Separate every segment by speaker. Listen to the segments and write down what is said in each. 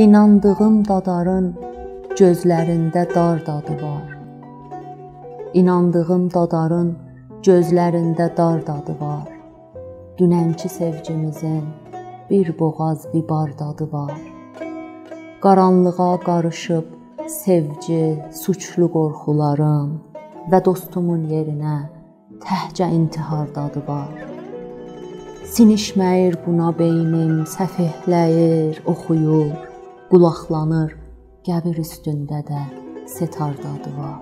Speaker 1: İnandığım dadarın gözlərində dar dadı var. İnandığım dadarın gözlərində dar dadı var. Dünənki sevgimizin bir boğaz bir bar dadı var. Qaranlığa qarışıb sevgi, suçlu qorxularım və dostumun yerinə təhcə intihar dadı var. Sinişməyir buna beynim, səfehləyir, oxuyur, qulaqlanır, qəbir üstündə də setar dadı var.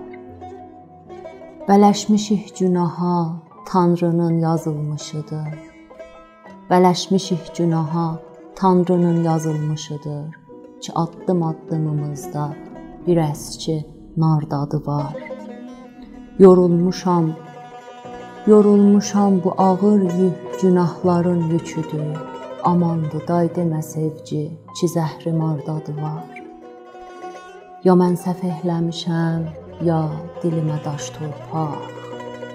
Speaker 1: Bələşmişik günaha, Tanrının yazılmışıdır. Bələşmişik günaha, Tanrının yazılmışıdır ki, addım-addımımızda bir əski nar dadı var. Yorulmuşam bu ağır yük günahların yüküdür. Amandı day demə sevgi ki, zəhrimar dadı var. Ya mən səhv eləmişəm, ya dilimə daş torpaq.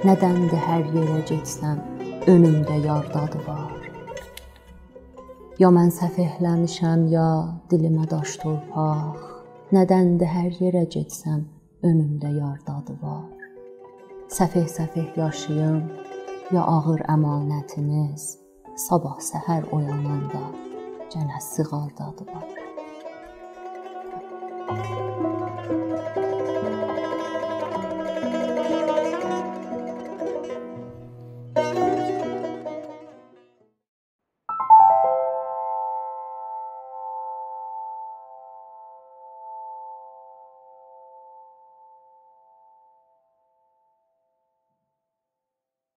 Speaker 1: Nədəndir hər yerə getsəm, önümdə yar dadı var. Ya mən səhv eləmişəm, ya dilimə daş torpaq. Nədəndir hər yerə getsəm, önümdə yar dadı var. Səfeh-səfeh yaşayım, ya ağır əmanətiniz, sabah səhər oyananda gənə sığal dadı var.